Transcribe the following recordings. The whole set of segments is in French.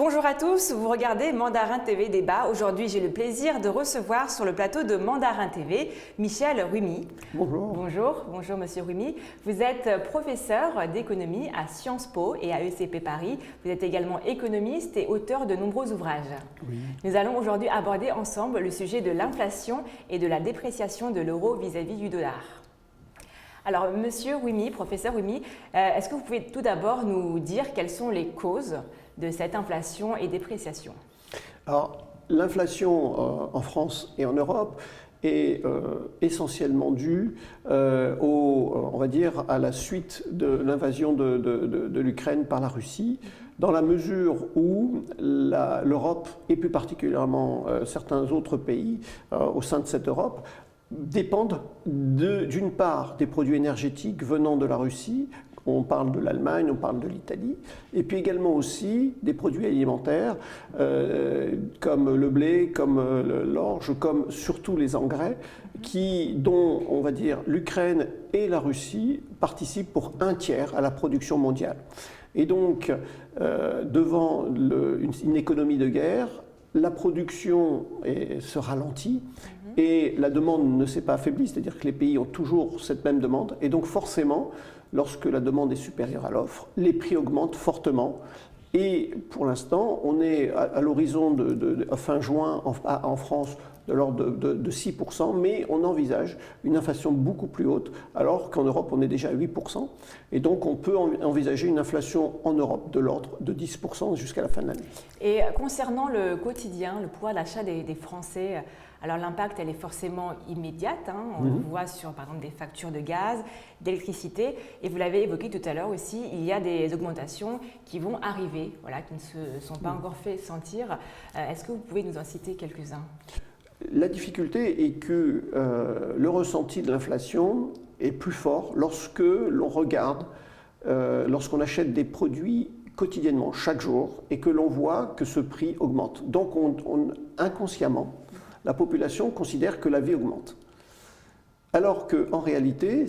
Bonjour à tous, vous regardez Mandarin TV Débat. Aujourd'hui, j'ai le plaisir de recevoir sur le plateau de Mandarin TV Michel Rumi. Bonjour. Bonjour Monsieur Rumi. Vous êtes professeur d'économie à Sciences Po et à ECP Paris. Vous êtes également économiste et auteur de nombreux ouvrages. Oui. Nous allons aujourd'hui aborder ensemble le sujet de l'inflation et de la dépréciation de l'euro vis-à-vis du dollar. Alors, Monsieur Rumi, professeur Rumi, est-ce que vous pouvez tout d'abord nous dire quelles sont les causes de cette inflation et dépréciation? Alors, l'inflation en France et en Europe est essentiellement due on va dire, à la suite de l'invasion de l'Ukraine par la Russie, dans la mesure où l'Europe, et plus particulièrement certains autres pays au sein de cette Europe, dépendent d'une part des produits énergétiques venant de la Russie. On parle de l'Allemagne, on parle de l'Italie, et puis également aussi des produits alimentaires comme le blé, comme l'orge, comme surtout les engrais, dont, on va dire, l'Ukraine et la Russie participent pour un tiers à la production mondiale. Et donc, devant une économie de guerre, la production se ralentit et la demande ne s'est pas affaiblie, c'est-à-dire que les pays ont toujours cette même demande, et donc forcément, lorsque la demande est supérieure à l'offre, les prix augmentent fortement. Et pour l'instant, on est à l'horizon de fin juin en France de l'ordre de 6%, mais on envisage une inflation beaucoup plus haute, alors qu'en Europe, on est déjà à 8%. Et donc, on peut envisager une inflation en Europe de l'ordre de 10% jusqu'à la fin de l'année. Et concernant le quotidien, le pouvoir d'achat des Français, alors l'impact, elle est forcément immédiate. On le voit sur, par exemple, des factures de gaz, d'électricité. Et vous l'avez évoqué tout à l'heure aussi, il y a des augmentations qui vont arriver, qui ne se sont pas encore fait sentir. Est-ce que vous pouvez nous en citer quelques-uns ? La difficulté est que le ressenti de l'inflation est plus fort lorsque l'on regarde, lorsqu'on achète des produits quotidiennement, chaque jour, et que l'on voit que ce prix augmente. Donc inconsciemment, la population considère que la vie augmente. Alors qu'en réalité,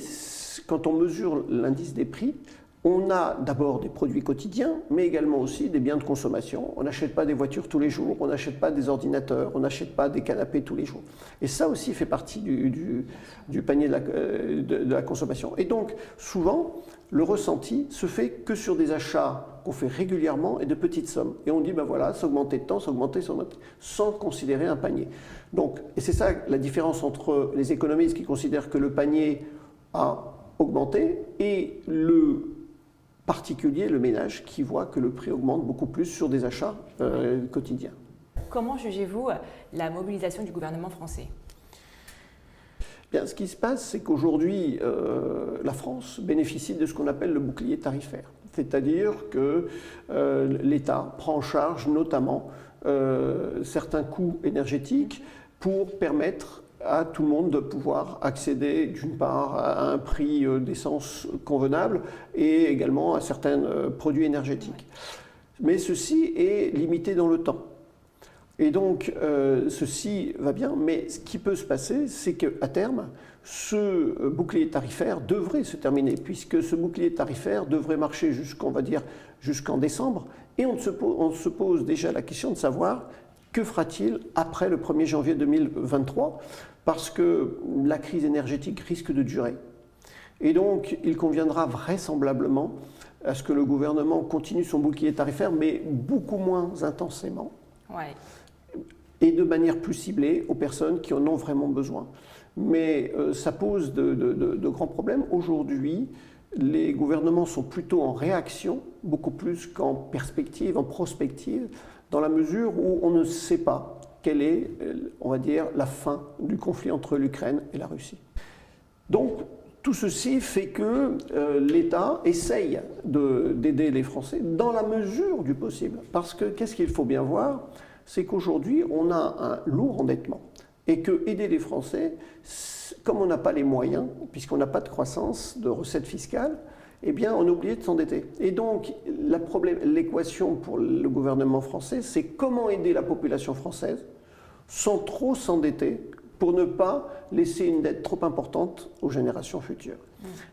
quand on mesure l'indice des prix, on a d'abord des produits quotidiens, mais également aussi des biens de consommation. On n'achète pas des voitures tous les jours, on n'achète pas des ordinateurs, on n'achète pas des canapés tous les jours. Et ça aussi fait partie du panier de la consommation. Et donc, souvent, le ressenti se fait que sur des achats qu'on fait régulièrement et de petites sommes. Et on dit, ben voilà, ça augmentait de temps, ça augmentait, sans considérer un panier. Donc, et c'est ça la différence entre les économistes qui considèrent que le panier a augmenté et le particulier, le ménage, qui voit que le prix augmente beaucoup plus sur des achats quotidiens. Comment jugez-vous la mobilisation du gouvernement français ? Bien, ce qui se passe, c'est qu'aujourd'hui, la France bénéficie de ce qu'on appelle le bouclier tarifaire. C'est-à-dire que l'État prend en charge notamment certains coûts énergétiques pour permettre à tout le monde de pouvoir accéder d'une part à un prix d'essence convenable et également à certains produits énergétiques. Mais ceci est limité dans le temps. Et donc ceci va bien, mais ce qui peut se passer, c'est qu'à terme, ce bouclier tarifaire devrait se terminer, puisque ce bouclier tarifaire devrait marcher jusqu'en décembre, et on se pose déjà la question de savoir que fera-t-il après le 1er janvier 2023, parce que la crise énergétique risque de durer. Et donc, il conviendra vraisemblablement à ce que le gouvernement continue son bouclier tarifaire, mais beaucoup moins intensément, et de manière plus ciblée aux personnes qui en ont vraiment besoin. Mais ça pose de grands problèmes. Aujourd'hui, les gouvernements sont plutôt en réaction, beaucoup plus qu'en perspective, en prospective, dans la mesure où on ne sait pas quelle est, on va dire, la fin du conflit entre l'Ukraine et la Russie. Donc, tout ceci fait que l'État essaye d'aider les Français dans la mesure du possible. Parce que, qu'est-ce qu'il faut bien voir, c'est qu'aujourd'hui, on a un lourd endettement. Et que aider les Français, comme on n'a pas les moyens, puisqu'on n'a pas de croissance, de recettes fiscales, eh bien, on est obligé de s'endetter. Et donc, l'équation pour le gouvernement français, c'est comment aider la population française sans trop s'endetter pour ne pas laisser une dette trop importante aux générations futures.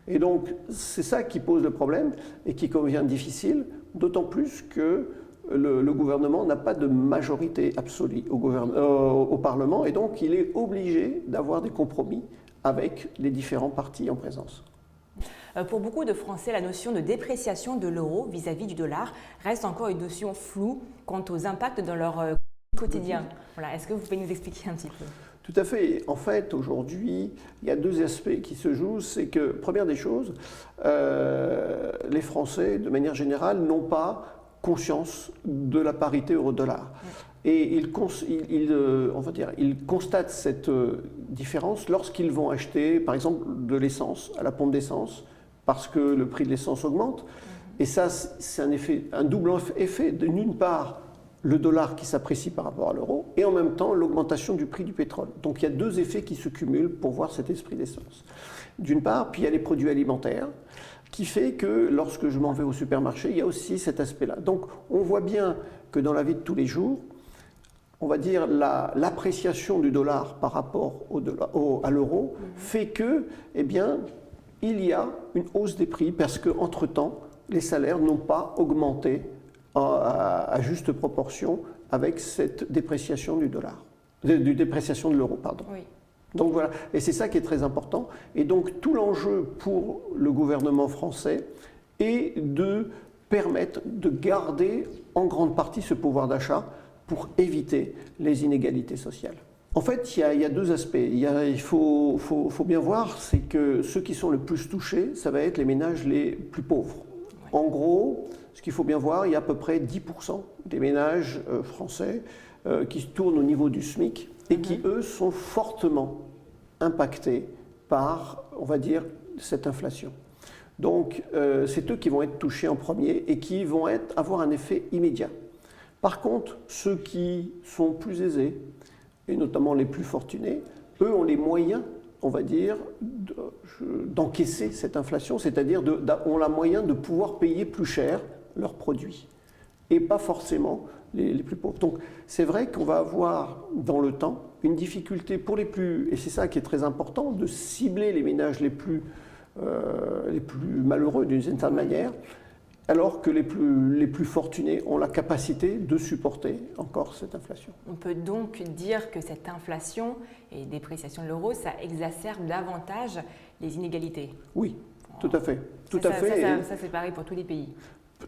Et donc, c'est ça qui pose le problème et qui devient difficile, d'autant plus que le gouvernement n'a pas de majorité absolue au Parlement et donc il est obligé d'avoir des compromis avec les différents partis en présence. Pour beaucoup de Français, la notion de dépréciation de l'euro vis-à-vis du dollar reste encore une notion floue quant aux impacts dans leur quotidien. Voilà. Est-ce que vous pouvez nous expliquer un petit peu ? Tout à fait. En fait, aujourd'hui, il y a deux aspects qui se jouent. C'est que, première des choses, les Français, de manière générale, n'ont pas conscience de la parité euro-dollar. Et ils constatent cette différence lorsqu'ils vont acheter, par exemple, de l'essence à la pompe d'essence, parce que le prix de l'essence augmente. Et ça, c'est un double effet. D'une part, le dollar qui s'apprécie par rapport à l'euro, et en même temps, l'augmentation du prix du pétrole. Donc il y a deux effets qui se cumulent pour voir cet esprit d'essence. D'une part, puis il y a les produits alimentaires, qui fait que lorsque je m'en vais au supermarché, il y a aussi cet aspect-là. Donc on voit bien que dans la vie de tous les jours, on va dire l'appréciation du dollar par rapport à l'euro fait que, eh bien, il y a une hausse des prix parce qu'entre-temps, les salaires n'ont pas augmenté à juste proportion avec cette dépréciation du dollar, dépréciation de l'euro, pardon. Oui. Donc voilà, et c'est ça qui est très important. Et donc tout l'enjeu pour le gouvernement français est de permettre de garder en grande partie ce pouvoir d'achat pour éviter les inégalités sociales. En fait, il y a deux aspects. Il faut bien voir, c'est que ceux qui sont le plus touchés, ça va être les ménages les plus pauvres. En gros, ce qu'il faut bien voir, il y a à peu près 10% des ménages français qui tournent au niveau du SMIC et qui, eux, sont fortement impactés par, on va dire, cette inflation. Donc, c'est eux qui vont être touchés en premier et qui vont avoir un effet immédiat. Par contre, ceux qui sont plus aisés, et notamment les plus fortunés, eux ont les moyens, on va dire, d'encaisser cette inflation, c'est-à-dire ont la moyen de pouvoir payer plus cher leurs produits, et pas forcément les plus pauvres. Donc c'est vrai qu'on va avoir dans le temps une difficulté pour les plus, et c'est ça qui est très important, de cibler les ménages les plus malheureux d'une certaine manière, alors que les plus fortunés ont la capacité de supporter encore cette inflation. On peut donc dire que cette inflation et dépréciation de l'euro, ça exacerbe davantage les inégalités. Oui, tout à fait. Ça c'est pareil pour tous les pays.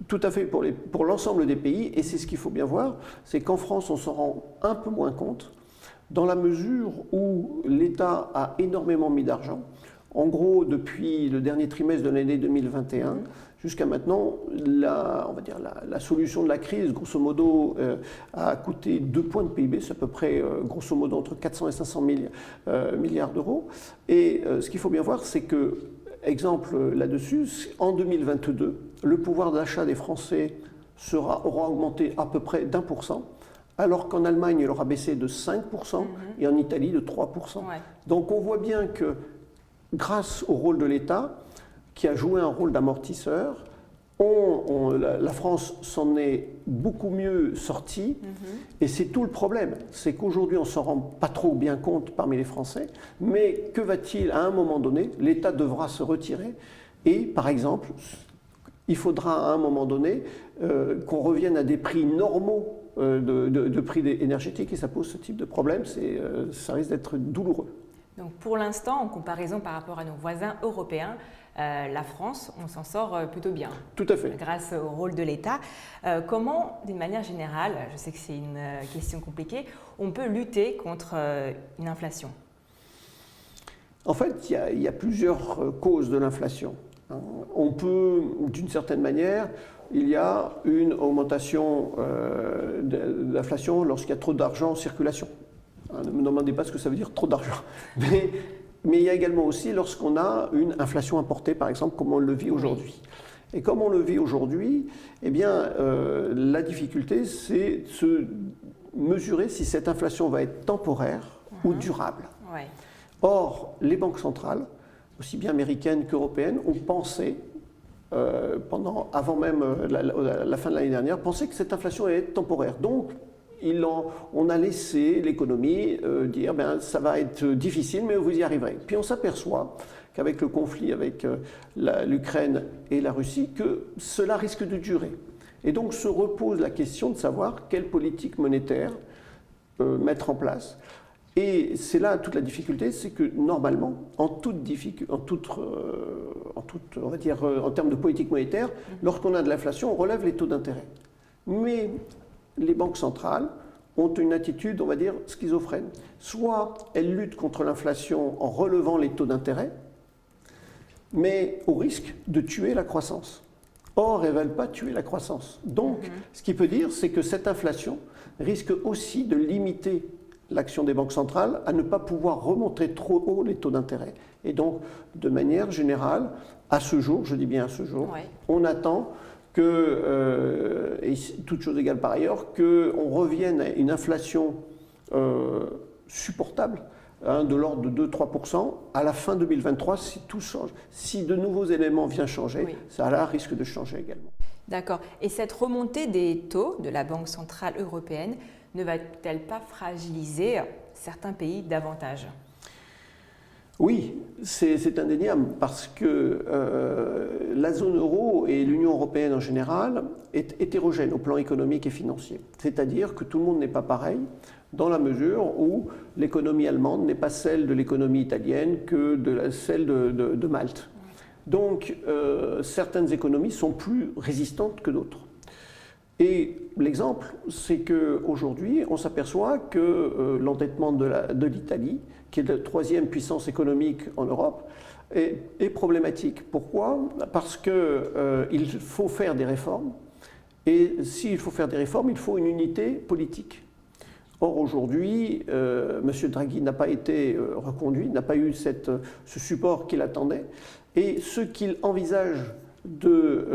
Tout à fait, pour l'ensemble des pays, et c'est ce qu'il faut bien voir, c'est qu'en France, on s'en rend un peu moins compte, dans la mesure où l'État a énormément mis d'argent. En gros, depuis le dernier trimestre de l'année 2021, jusqu'à maintenant, on va dire la solution de la crise, grosso modo, a coûté 2 points de PIB, c'est à peu près, grosso modo, entre 400 et 500 milliards d'euros. Et ce qu'il faut bien voir, c'est que, exemple là-dessus, en 2022, le pouvoir d'achat des Français aura augmenté à peu près d'1%, alors qu'en Allemagne, il aura baissé de 5% et en Italie de 3%. Ouais. Donc on voit bien que grâce au rôle de l'État, qui a joué un rôle d'amortisseur, la France s'en est beaucoup mieux sortie. Et c'est tout le problème. C'est qu'aujourd'hui, on ne s'en rend pas trop bien compte parmi les Français. Mais que va-t-il, à un moment donné, l'État devra se retirer. Et, par exemple, il faudra à un moment donné qu'on revienne à des prix normaux de prix énergétiques. Et ça pose ce type de problème. Ça risque d'être douloureux. Donc pour l'instant, en comparaison par rapport à nos voisins européens, la France, on s'en sort plutôt bien. Tout à fait. Grâce au rôle de l'État. Comment, d'une manière générale, je sais que c'est une question compliquée, on peut lutter contre une inflation ? En fait, il y a plusieurs causes de l'inflation. On peut, d'une certaine manière, il y a une augmentation de l'inflation lorsqu'il y a trop d'argent en circulation. Ne me demandez pas ce que ça veut dire, trop d'argent. Mais il y a également aussi lorsqu'on a une inflation importée, par exemple, comme on le vit aujourd'hui. Et comme on le vit aujourd'hui, eh bien, la difficulté, c'est de se mesurer si cette inflation va être temporaire ou durable. Ouais. Or, les banques centrales, aussi bien américaines qu'européennes, ont pensé, avant même la fin de l'année dernière, pensaient que cette inflation allait être temporaire. Donc, on a laissé l'économie dire ça va être difficile, mais vous y arriverez. Puis on s'aperçoit qu'avec le conflit avec l'Ukraine et la Russie, que cela risque de durer. Et donc se repose la question de savoir quelle politique monétaire mettre en place. Et c'est là toute la difficulté, c'est que normalement, en termes de politique monétaire, lorsqu'on a de l'inflation, on relève les taux d'intérêt. Mais les banques centrales ont une attitude, on va dire, schizophrène. Soit elles luttent contre l'inflation en relevant les taux d'intérêt, mais au risque de tuer la croissance. Or, elles ne veulent pas tuer la croissance. Donc, ce qui peut dire, c'est que cette inflation risque aussi de limiter l'action des banques centrales à ne pas pouvoir remonter trop haut les taux d'intérêt. Et donc, de manière générale, à ce jour, je dis bien à ce jour, on attend que, et toute chose égale par ailleurs, qu'on revienne à une inflation supportable, de l'ordre de 2-3% à la fin 2023 si tout change. Si de nouveaux éléments viennent changer, ça là, risque de changer également. D'accord. Et cette remontée des taux de la Banque centrale européenne ne va-t-elle pas fragiliser certains pays davantage ? Oui, c'est indéniable parce que la zone euro et l'Union européenne en général est hétérogène au plan économique et financier. C'est-à-dire que tout le monde n'est pas pareil dans la mesure où l'économie allemande n'est pas celle de l'économie italienne que celle de Malte. Donc certaines économies sont plus résistantes que d'autres. Et l'exemple, c'est qu'aujourd'hui, on s'aperçoit que l'endettement de l'Italie, qui est la troisième puissance économique en Europe, est problématique. Pourquoi ? Parce qu'il faut faire des réformes. Et s'il faut faire des réformes, il faut une unité politique. Or, aujourd'hui, M. Draghi n'a pas été reconduit, n'a pas eu ce support qu'il attendait. Et ceux qu'il envisage de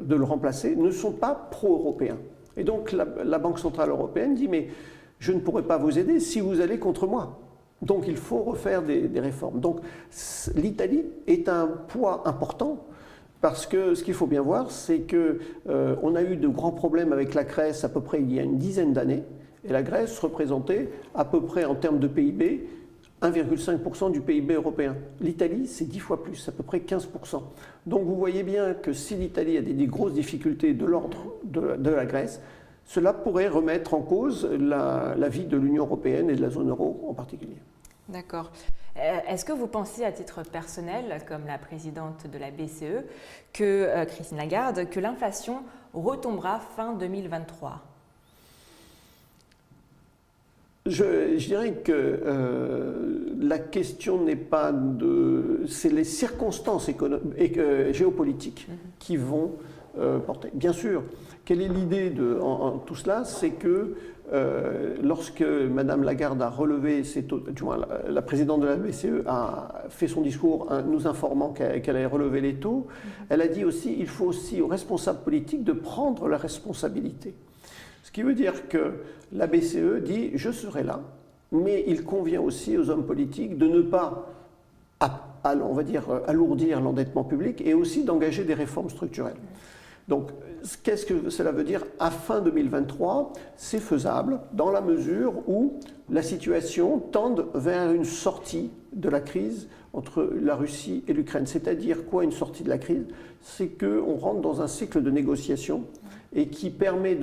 le remplacer ne sont pas pro-européens. Et donc la Banque centrale européenne dit « mais je ne pourrai pas vous aider si vous allez contre moi ». Donc il faut refaire des réformes. Donc l'Italie est un poids important parce que ce qu'il faut bien voir, c'est qu'on a eu de grands problèmes avec la Grèce à peu près il y a une dizaine d'années. Et la Grèce représentait à peu près en termes de PIB 1,5% du PIB européen. L'Italie, c'est 10 fois plus, à peu près 15%. Donc vous voyez bien que si l'Italie a des grosses difficultés de l'ordre de la Grèce, cela pourrait remettre en cause la vie de l'Union européenne et de la zone euro en particulier. D'accord. Est-ce que vous pensez à titre personnel, comme la présidente de la BCE, Christine Lagarde, que l'inflation retombera fin 2023 ? Je dirais que la question n'est pas c'est les circonstances géopolitiques qui vont porter. Bien sûr, quelle est l'idée en tout cela ? C'est que lorsque Mme Lagarde a relevé ses taux, du moins la présidente de la BCE a fait son discours nous informant qu'elle allait relever les taux, elle a dit aussi il faut aussi aux responsables politiques de prendre la responsabilité. Ce qui veut dire que la BCE dit « je serai là », mais il convient aussi aux hommes politiques de ne pas, on va dire, alourdir l'endettement public et aussi d'engager des réformes structurelles. Donc, qu'est-ce que cela veut dire ? À fin 2023, c'est faisable dans la mesure où la situation tend vers une sortie de la crise entre la Russie et l'Ukraine. C'est-à-dire quoi une sortie de la crise ? C'est qu'on rentre dans un cycle de négociation et qui permettent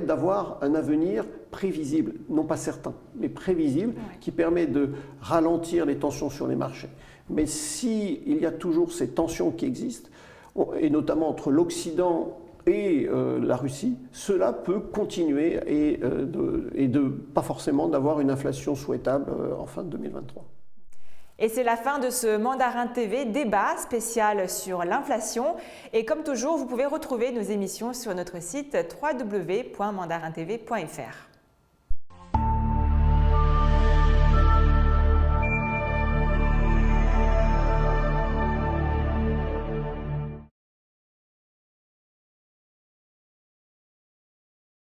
d'avoir un avenir prévisible, non pas certain, mais prévisible, qui permet de ralentir les tensions sur les marchés. Mais s'il y a toujours ces tensions qui existent, et notamment entre l'Occident et la Russie, cela peut continuer et pas forcément d'avoir une inflation souhaitable en fin de 2023. Et c'est la fin de ce Mandarin TV débat spécial sur l'inflation. Et comme toujours, vous pouvez retrouver nos émissions sur notre site www.mandarintv.fr.